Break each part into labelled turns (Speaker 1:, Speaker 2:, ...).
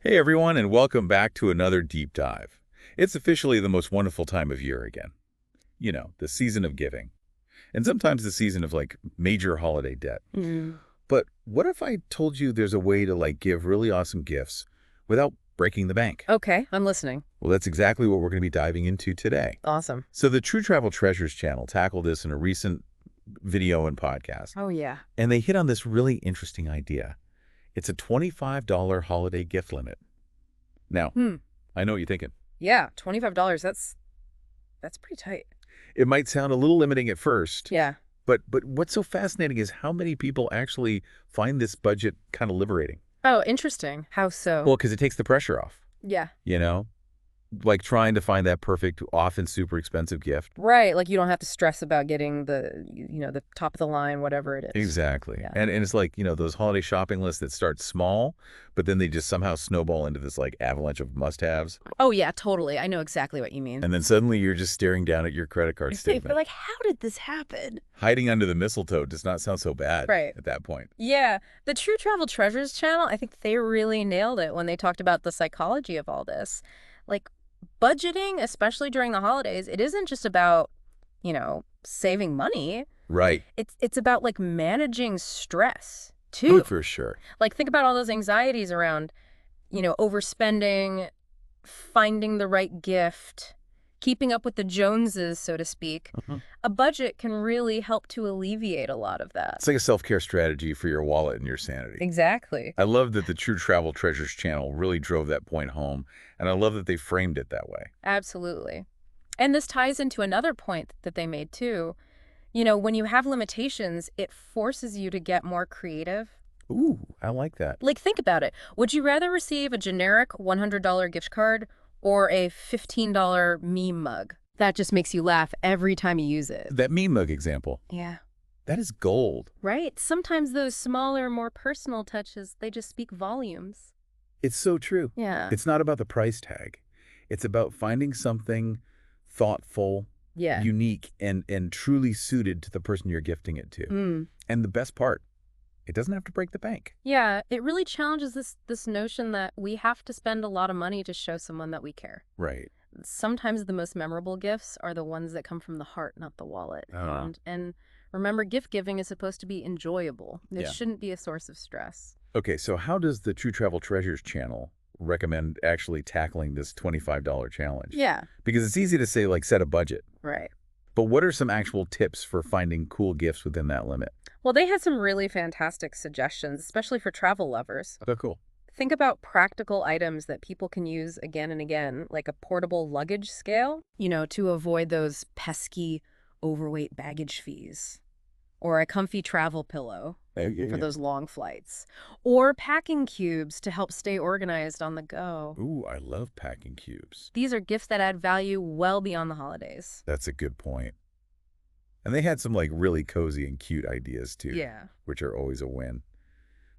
Speaker 1: Hey everyone, and welcome back to another deep dive. It's officially the most wonderful time of year again. You know, the season of giving. And sometimes the season of major holiday debt.
Speaker 2: Mm.
Speaker 1: But what if I told you there's a way to give really awesome gifts without breaking the bank?
Speaker 2: Okay, I'm listening.
Speaker 1: Well, that's exactly what we're going to be diving into today.
Speaker 2: Awesome.
Speaker 1: So the True Travel Treasures channel tackled this in a recent video and podcast.
Speaker 2: Oh, yeah.
Speaker 1: And they hit on this really interesting idea. It's a $25 holiday gift limit. Now, I know what you're thinking.
Speaker 2: Yeah, $25, that's pretty tight.
Speaker 1: It might sound a little limiting at first.
Speaker 2: Yeah.
Speaker 1: But what's so fascinating is how many people actually find this budget kind of liberating.
Speaker 2: Oh, interesting. How so?
Speaker 1: Well, because it takes the pressure off,
Speaker 2: Yeah.
Speaker 1: you know? Like trying to find that perfect, often super expensive gift.
Speaker 2: Right, like you don't have to stress about getting the top of the line, whatever it is.
Speaker 1: Exactly.
Speaker 2: Yeah.
Speaker 1: And it's like, those holiday shopping lists that start small, but then they just somehow snowball into this avalanche of must-haves.
Speaker 2: Oh, yeah, totally. I know exactly what you mean.
Speaker 1: And then suddenly you're just staring down at your credit card
Speaker 2: You're
Speaker 1: statement.
Speaker 2: like, how did this happen?
Speaker 1: Hiding under the mistletoe does not sound so bad at that point.
Speaker 2: Yeah. The True Travel Treasures channel, I think they really nailed it when they talked about the psychology of all this. Like, budgeting, especially during the holidays, it isn't just about, saving money.
Speaker 1: Right.
Speaker 2: It's about managing stress too.
Speaker 1: Oh, for sure.
Speaker 2: Like think about all those anxieties around, overspending, finding the right gift, keeping up with the Joneses, so to speak. A budget can really help to alleviate a lot of that.
Speaker 1: It's like a self-care strategy for your wallet and your sanity.
Speaker 2: Exactly.
Speaker 1: I love that the True Travel Treasures channel really drove that point home, and I love that they framed it that way.
Speaker 2: Absolutely. And this ties into another point that they made too. When you have limitations, it forces you to get more creative.
Speaker 1: Ooh, I like that.
Speaker 2: Like, think about it. Would you rather receive a generic $100 gift card or a $15 meme mug? That just makes you laugh every time you use it.
Speaker 1: That meme mug example.
Speaker 2: Yeah.
Speaker 1: That is gold.
Speaker 2: Right? Sometimes those smaller, more personal touches, they just speak volumes.
Speaker 1: It's so true.
Speaker 2: Yeah.
Speaker 1: It's not about the price tag. It's about finding something thoughtful, unique, and truly suited to the person you're gifting it to. And the best part, it doesn't have to break the bank.
Speaker 2: Yeah, it really challenges this notion that we have to spend a lot of money to show someone that we care.
Speaker 1: Right.
Speaker 2: Sometimes the most memorable gifts are the ones that come from the heart, not the wallet. And remember, gift giving is supposed to be enjoyable. It shouldn't be a source of stress.
Speaker 1: Okay, so how does the True Travel Treasures channel recommend actually tackling this $25 challenge?
Speaker 2: Yeah.
Speaker 1: Because it's easy to say, set a budget.
Speaker 2: Right.
Speaker 1: But what are some actual tips for finding cool gifts within that limit?
Speaker 2: Well, they had some really fantastic suggestions, especially for travel lovers.
Speaker 1: Oh, cool.
Speaker 2: Think about practical items that people can use again and again, like a portable luggage scale, to avoid those pesky overweight baggage fees, or a comfy travel pillow for those long flights, or packing cubes to help stay organized on the go.
Speaker 1: Ooh, I love packing cubes.
Speaker 2: These are gifts that add value well beyond the holidays.
Speaker 1: That's a good point. And they had some really cozy and cute ideas too.
Speaker 2: Yeah.
Speaker 1: Which are always a win.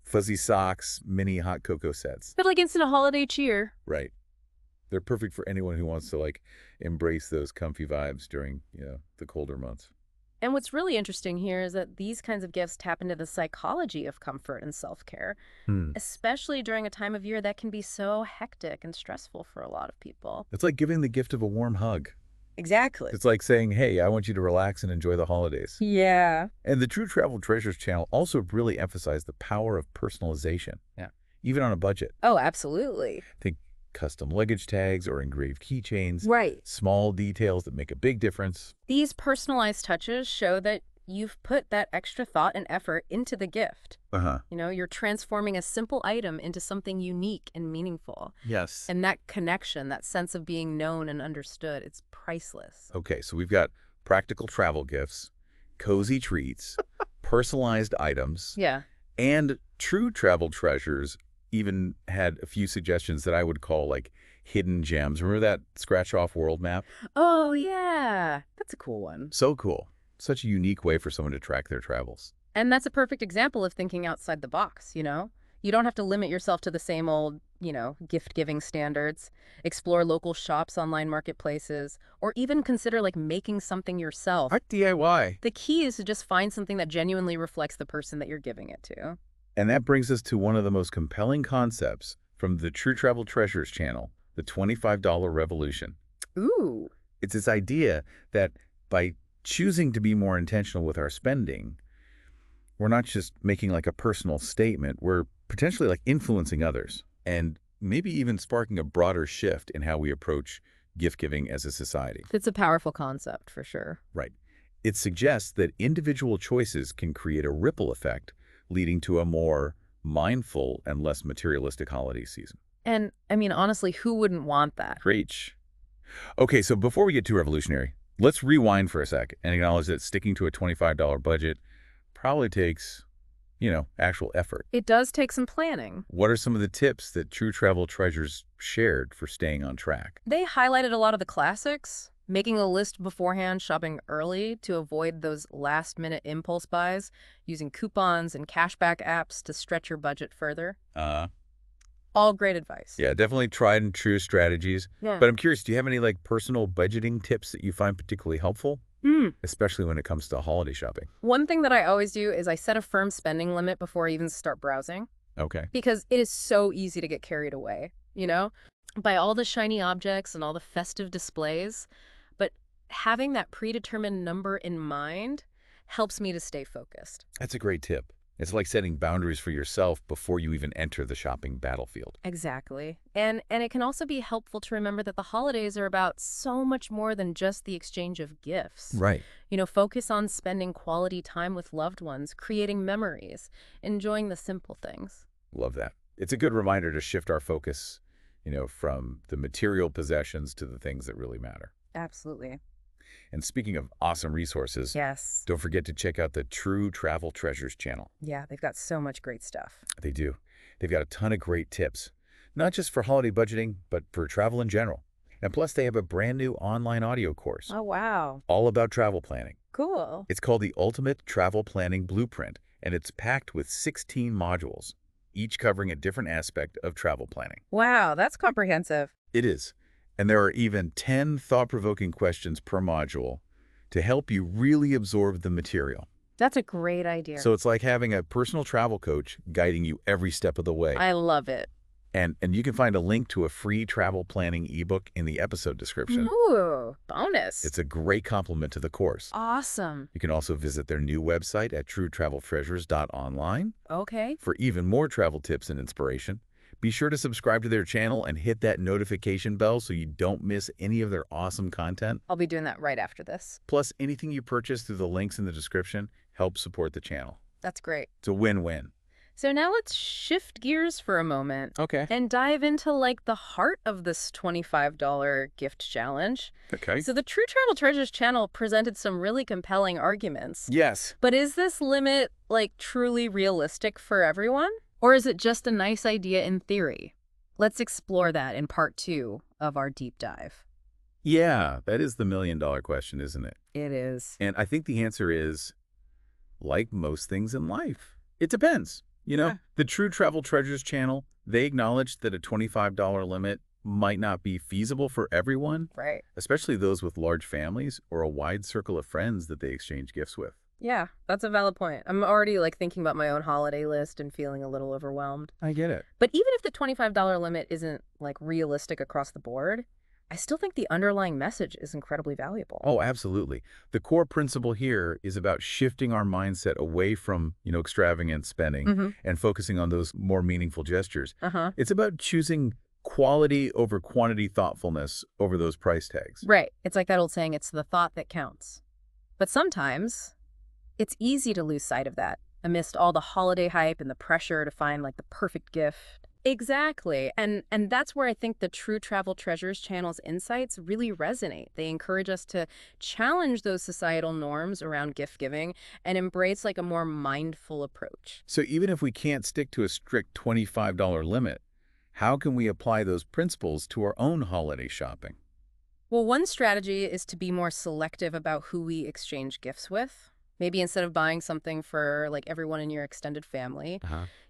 Speaker 1: Fuzzy socks, mini hot cocoa sets.
Speaker 2: But instant holiday cheer.
Speaker 1: Right. They're perfect for anyone who wants to embrace those comfy vibes during, the colder months.
Speaker 2: And what's really interesting here is that these kinds of gifts tap into the psychology of comfort and self-care, especially during a time of year that can be so hectic and stressful for a lot of people.
Speaker 1: It's like giving the gift of a warm hug.
Speaker 2: Exactly.
Speaker 1: It's like saying, hey, I want you to relax and enjoy the holidays.
Speaker 2: Yeah.
Speaker 1: And the True Travel Treasures channel also really emphasized the power of personalization. Yeah. Even on a budget.
Speaker 2: Oh, absolutely.
Speaker 1: Think custom luggage tags or engraved keychains.
Speaker 2: Right.
Speaker 1: Small details that make a big difference.
Speaker 2: These personalized touches show that you've put that extra thought and effort into the gift. You're transforming a simple item into something unique and meaningful.
Speaker 1: Yes.
Speaker 2: And that connection, that sense of being known and understood, it's priceless.
Speaker 1: Okay, so we've got practical travel gifts, cozy treats, personalized items.
Speaker 2: Yeah.
Speaker 1: And True Travel Treasures even had a few suggestions that I would call hidden gems. Remember that scratch-off world map?
Speaker 2: Oh, yeah. That's a cool one.
Speaker 1: So cool. Such a unique way for someone to track their travels.
Speaker 2: And that's a perfect example of thinking outside the box, You don't have to limit yourself to the same old, gift-giving standards. Explore local shops, online marketplaces, or even consider making something yourself.
Speaker 1: Art DIY.
Speaker 2: The key is to just find something that genuinely reflects the person that you're giving it to.
Speaker 1: And that brings us to one of the most compelling concepts from the True Travel Treasures channel, the $25 Revolution.
Speaker 2: Ooh.
Speaker 1: It's this idea that by choosing to be more intentional with our spending, we're not just making like a personal statement, we're potentially like influencing others and maybe even sparking a broader shift in how we approach gift giving as a society.
Speaker 2: It's a powerful concept for sure.
Speaker 1: Right. It suggests that individual choices can create a ripple effect, leading to a more mindful and less materialistic holiday season.
Speaker 2: And I mean, honestly, who wouldn't want that?
Speaker 1: Preach. Okay, so before we get too revolutionary, let's rewind for a sec and acknowledge that sticking to a $25 budget probably takes, actual effort.
Speaker 2: It does take some planning.
Speaker 1: What are some of the tips that True Travel Treasures shared for staying on track?
Speaker 2: They highlighted a lot of the classics, making a list beforehand, shopping early to avoid those last-minute impulse buys, using coupons and cashback apps to stretch your budget further. All great advice.
Speaker 1: Yeah, definitely tried and true strategies.
Speaker 2: Yeah.
Speaker 1: But I'm curious, do you have any personal budgeting tips that you find particularly helpful? Especially when it comes to holiday shopping.
Speaker 2: One thing that I always do is I set a firm spending limit before I even start browsing.
Speaker 1: Okay.
Speaker 2: Because it is so easy to get carried away, by all the shiny objects and all the festive displays. But having that predetermined number in mind helps me to stay focused.
Speaker 1: That's a great tip. It's like setting boundaries for yourself before you even enter the shopping battlefield.
Speaker 2: Exactly. And it can also be helpful to remember that the holidays are about so much more than just the exchange of gifts.
Speaker 1: Right.
Speaker 2: Focus on spending quality time with loved ones, creating memories, enjoying the simple things.
Speaker 1: Love that. It's a good reminder to shift our focus, from the material possessions to the things that really matter.
Speaker 2: Absolutely.
Speaker 1: And speaking of awesome resources,
Speaker 2: yes,
Speaker 1: don't forget to check out the True Travel Treasures channel.
Speaker 2: Yeah, they've got so much great stuff.
Speaker 1: They do. They've got a ton of great tips, not just for holiday budgeting, but for travel in general. And plus, they have a brand new online audio course.
Speaker 2: Oh, wow.
Speaker 1: All about travel planning.
Speaker 2: Cool.
Speaker 1: It's called the Ultimate Travel Planning Blueprint, and it's packed with 16 modules, each covering a different aspect of travel planning.
Speaker 2: Wow, that's comprehensive.
Speaker 1: It is. And there are even 10 thought-provoking questions per module to help you really absorb the material.
Speaker 2: That's a great idea.
Speaker 1: So it's like having a personal travel coach guiding you every step of the way.
Speaker 2: I love it.
Speaker 1: And you can find a link to a free travel planning ebook in the episode description.
Speaker 2: Ooh, bonus.
Speaker 1: It's a great complement to the course.
Speaker 2: Awesome.
Speaker 1: You can also visit their new website at truetraveltreasures.online.
Speaker 2: Okay.
Speaker 1: For even more travel tips and inspiration. Be sure to subscribe to their channel and hit that notification bell so you don't miss any of their awesome content.
Speaker 2: I'll be doing that right after this.
Speaker 1: Plus, anything you purchase through the links in the description helps support the channel.
Speaker 2: That's great.
Speaker 1: It's a win-win.
Speaker 2: So now let's shift gears for a moment.
Speaker 1: Okay.
Speaker 2: And dive into the heart of this $25 gift challenge.
Speaker 1: Okay.
Speaker 2: So the True Travel Treasures channel presented some really compelling arguments.
Speaker 1: Yes.
Speaker 2: But is this limit truly realistic for everyone? Or is it just a nice idea in theory? Let's explore that in part 2 of our deep dive.
Speaker 1: Yeah, that is the million-dollar question, isn't it?
Speaker 2: It is.
Speaker 1: And I think the answer is, like most things in life, it depends. The True Travel Treasures channel, they acknowledge that a $25 limit might not be feasible for everyone.
Speaker 2: Right.
Speaker 1: Especially those with large families or a wide circle of friends that they exchange gifts with.
Speaker 2: Yeah, that's a valid point. I'm already thinking about my own holiday list and feeling a little overwhelmed.
Speaker 1: I get it.
Speaker 2: But even if the $25 limit isn't realistic across the board, I still think the underlying message is incredibly valuable.
Speaker 1: Oh, absolutely. The core principle here is about shifting our mindset away from, extravagant spending and focusing on those more meaningful gestures. It's about choosing quality over quantity thoughtfulness over those price tags.
Speaker 2: Right. It's like that old saying, it's the thought that counts. But sometimes it's easy to lose sight of that amidst all the holiday hype and the pressure to find the perfect gift. Exactly. And that's where I think the True Travel Treasures channel's insights really resonate. They encourage us to challenge those societal norms around gift giving and embrace a more mindful approach.
Speaker 1: So even if we can't stick to a strict $25 limit, how can we apply those principles to our own holiday shopping?
Speaker 2: Well, one strategy is to be more selective about who we exchange gifts with. Maybe instead of buying something for everyone in your extended family,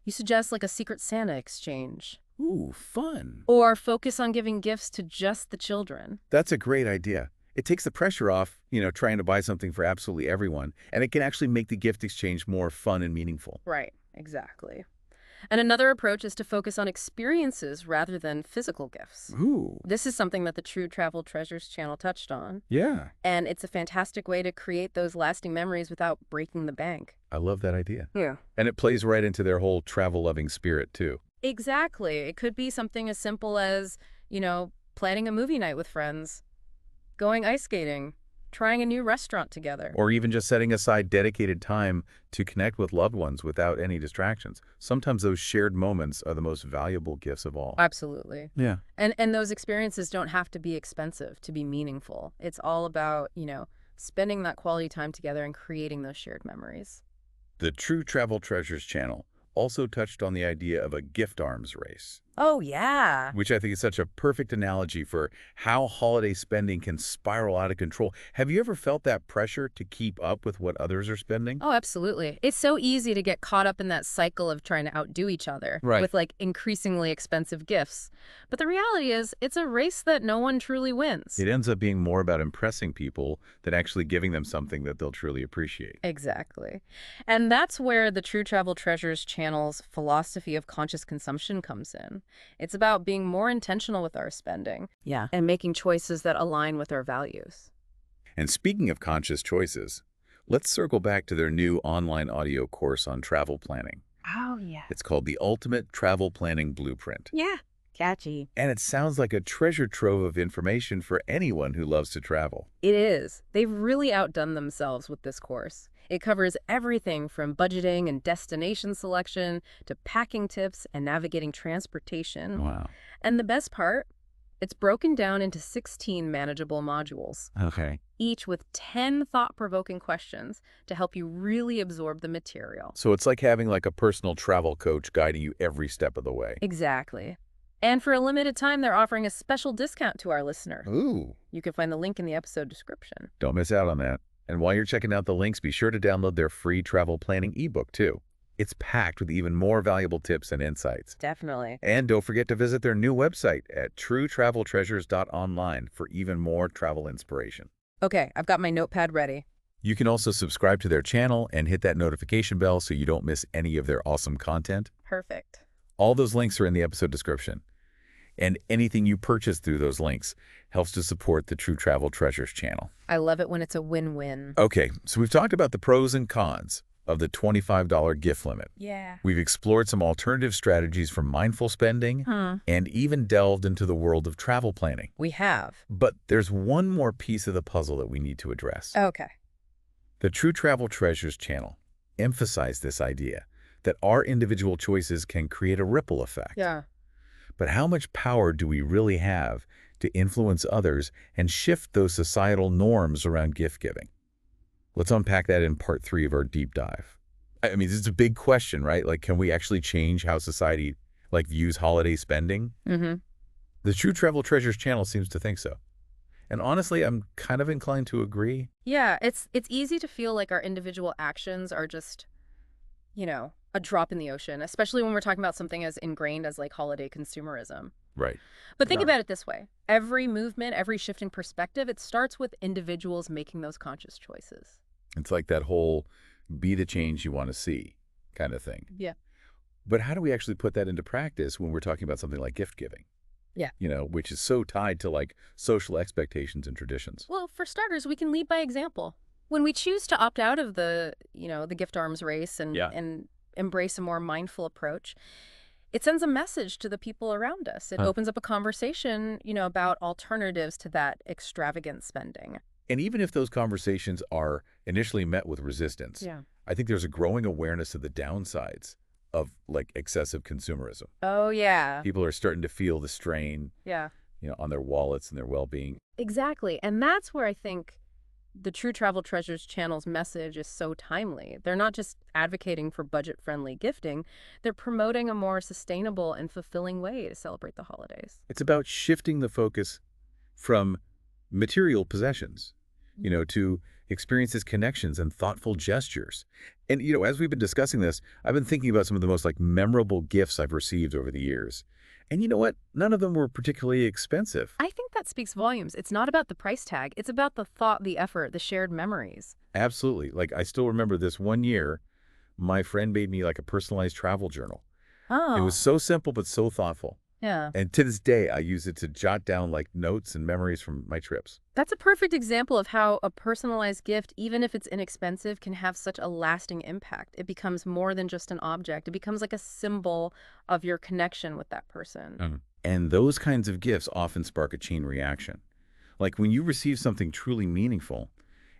Speaker 2: you suggest a Secret Santa exchange.
Speaker 1: Ooh, fun.
Speaker 2: Or focus on giving gifts to just the children.
Speaker 1: That's a great idea. It takes the pressure off, trying to buy something for absolutely everyone, and it can actually make the gift exchange more fun and meaningful.
Speaker 2: Right, exactly. And another approach is to focus on experiences rather than physical gifts.
Speaker 1: Ooh.
Speaker 2: This is something that the True Travel Treasures channel touched on.
Speaker 1: Yeah.
Speaker 2: And it's a fantastic way to create those lasting memories without breaking the bank.
Speaker 1: I love that idea.
Speaker 2: Yeah.
Speaker 1: And it plays right into their whole travel-loving spirit, too.
Speaker 2: Exactly. It could be something as simple as, planning a movie night with friends, going ice skating, trying a new restaurant together.
Speaker 1: Or even just setting aside dedicated time to connect with loved ones without any distractions. Sometimes those shared moments are the most valuable gifts of all.
Speaker 2: Absolutely.
Speaker 1: Yeah.
Speaker 2: And those experiences don't have to be expensive to be meaningful. It's all about, spending that quality time together and creating those shared memories.
Speaker 1: The True Travel Treasures channel also touched on the idea of a gift arms race.
Speaker 2: Oh, yeah.
Speaker 1: Which I think is such a perfect analogy for how holiday spending can spiral out of control. Have you ever felt that pressure to keep up with what others are spending?
Speaker 2: Oh, absolutely. It's so easy to get caught up in that cycle of trying to outdo each other with increasingly expensive gifts. But the reality is, it's a race that no one truly wins.
Speaker 1: It ends up being more about impressing people than actually giving them something that they'll truly appreciate.
Speaker 2: Exactly. And that's where the True Travel Treasures channel's philosophy of conscious consumption comes in. It's about being more intentional with our spending.
Speaker 3: Yeah.
Speaker 2: And making choices that align with our values.
Speaker 1: And speaking of conscious choices, let's circle back to their new online audio course on travel planning.
Speaker 3: Oh, yeah.
Speaker 1: It's called The Ultimate Travel Planning Blueprint.
Speaker 3: Yeah. Catchy.
Speaker 1: And it sounds like a treasure trove of information for anyone who loves to travel.
Speaker 2: It is. They've really outdone themselves with this course. It covers everything from budgeting and destination selection to packing tips and navigating transportation.
Speaker 1: Wow.
Speaker 2: And the best part, it's broken down into 16 manageable modules,
Speaker 1: Okay.
Speaker 2: each with 10 thought-provoking questions to help you really absorb the material.
Speaker 1: So it's like having a personal travel coach guiding you every step of the way.
Speaker 2: Exactly. And for a limited time, they're offering a special discount to our listener.
Speaker 1: Ooh.
Speaker 2: You can find the link in the episode description.
Speaker 1: Don't miss out on that. And while you're checking out the links, be sure to download their free travel planning ebook, too. It's packed with even more valuable tips and insights.
Speaker 2: Definitely.
Speaker 1: And don't forget to visit their new website at truetraveltreasures.online for even more travel inspiration.
Speaker 2: Okay, I've got my notepad ready.
Speaker 1: You can also subscribe to their channel and hit that notification bell so you don't miss any of their awesome content.
Speaker 2: Perfect.
Speaker 1: All those links are in the episode description. And anything you purchase through those links helps to support the True Travel Treasures channel.
Speaker 2: I love it when it's a win-win.
Speaker 1: Okay, so we've talked about the pros and cons of the $25 gift limit.
Speaker 2: Yeah.
Speaker 1: We've explored some alternative strategies for mindful spending and even delved into the world of travel planning.
Speaker 2: We have.
Speaker 1: But there's one more piece of the puzzle that we need to address.
Speaker 2: Okay.
Speaker 1: The True Travel Treasures channel emphasized this idea that our individual choices can create a ripple effect.
Speaker 2: Yeah.
Speaker 1: But how much power do we really have to influence others and shift those societal norms around gift giving? Let's unpack that in part 3 of our deep dive. I mean, it's a big question, right? Can we actually change how society, views holiday spending?
Speaker 2: Mm-hmm.
Speaker 1: The True Travel Treasures channel seems to think so. And honestly, I'm kind of inclined to agree.
Speaker 2: Yeah, it's easy to feel like our individual actions are just, a drop in the ocean, especially when we're talking about something as ingrained as holiday consumerism.
Speaker 1: Right.
Speaker 2: But think about it this way. Every movement, every shift in perspective, it starts with individuals making those conscious choices.
Speaker 1: It's like that whole be the change you want to see kind of thing.
Speaker 2: Yeah.
Speaker 1: But how do we actually put that into practice when we're talking about something like gift giving?
Speaker 2: Yeah.
Speaker 1: Which is so tied to social expectations and traditions.
Speaker 2: Well, for starters, we can lead by example. When we choose to opt out of the gift arms race and embrace a more mindful approach, it sends a message to the people around us. It opens up a conversation, about alternatives to that extravagant spending.
Speaker 1: And even if those conversations are initially met with resistance, I think there's a growing awareness of the downsides of excessive consumerism.
Speaker 2: Oh, yeah.
Speaker 1: People are starting to feel the strain,
Speaker 2: Yeah.
Speaker 1: On their wallets and their well-being.
Speaker 2: Exactly. And that's where I think the True Travel Treasures channel's message is so timely. They're not just advocating for budget-friendly gifting, they're promoting a more sustainable and fulfilling way to celebrate the holidays.
Speaker 1: It's about shifting the focus from material possessions, to experiences, connections, and thoughtful gestures. And, as we've been discussing this, I've been thinking about some of the most memorable gifts I've received over the years. And you know what? None of them were particularly expensive.
Speaker 2: I think that speaks volumes. It's not about the price tag. It's about the thought, the effort, the shared memories.
Speaker 1: Absolutely. I still remember this one year, my friend made me a personalized travel journal. It was
Speaker 2: Oh,
Speaker 1: so simple but so thoughtful.
Speaker 2: yeah.
Speaker 1: And to this day, I use it to jot down like notes and memories from my trips.
Speaker 2: That's a perfect example of how a personalized gift, even if it's inexpensive, can have such a lasting impact. It becomes more than just an object. It becomes like a symbol of your connection with that person.
Speaker 1: And those kinds of gifts often spark a chain reaction. Like when you receive something truly meaningful,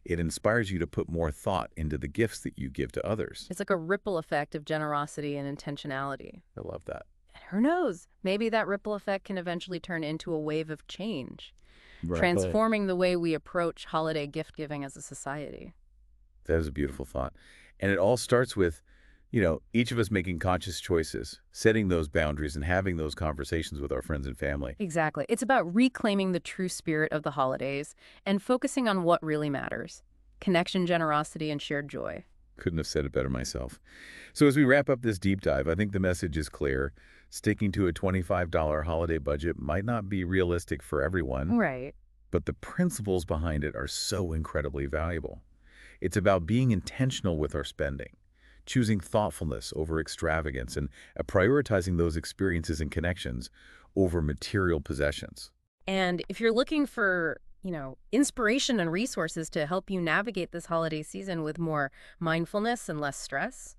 Speaker 1: it inspires you to put more thought into the gifts that you give to others.
Speaker 2: It's like a ripple effect of generosity and intentionality.
Speaker 1: I love that.
Speaker 2: And who knows, maybe that ripple effect can eventually turn into a wave of change,
Speaker 1: Right.
Speaker 2: transforming the way we approach holiday gift giving as a society.
Speaker 1: That is a beautiful thought. And it all starts with, each of us making conscious choices, setting those boundaries and having those conversations with our friends and family.
Speaker 2: Exactly. It's about reclaiming the true spirit of the holidays and focusing on what really matters: connection, generosity, and shared joy.
Speaker 1: Couldn't have said it better myself. So as we wrap up this deep dive, I think the message is clear. Sticking to a $25 holiday budget might not be realistic for everyone,
Speaker 2: Right.
Speaker 1: but the principles behind it are so incredibly valuable. It's about being intentional with our spending, choosing thoughtfulness over extravagance, and prioritizing those experiences and connections over material possessions.
Speaker 2: And if you're looking for, inspiration and resources to help you navigate this holiday season with more mindfulness and less stress,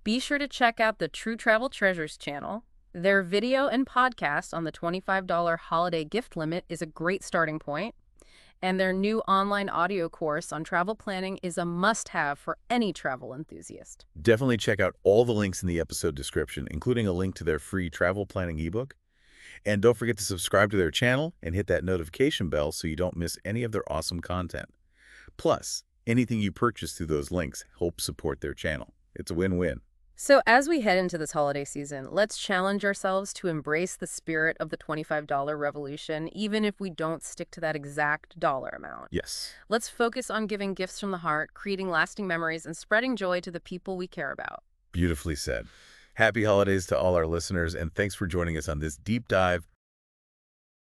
Speaker 2: be sure to check out the True Travel Treasures channel. Their video and podcast on the $25 holiday gift limit is a great starting point, and their new online audio course on travel planning is a must-have for any travel enthusiast.
Speaker 1: Definitely check out all the links in the episode description, including a link to their free travel planning ebook. And don't forget to subscribe to their channel and hit that notification bell so you don't miss any of their awesome content. Plus, anything you purchase through those links helps support their channel. It's a win-win.
Speaker 2: So as we head into this holiday season, let's challenge ourselves to embrace the spirit of the $25 revolution, even if we don't stick to that exact dollar amount.
Speaker 1: Yes.
Speaker 2: Let's focus on giving gifts from the heart, creating lasting memories, and spreading joy to the people we care about.
Speaker 1: Beautifully said. Happy holidays to all our listeners, and thanks for joining us on this deep dive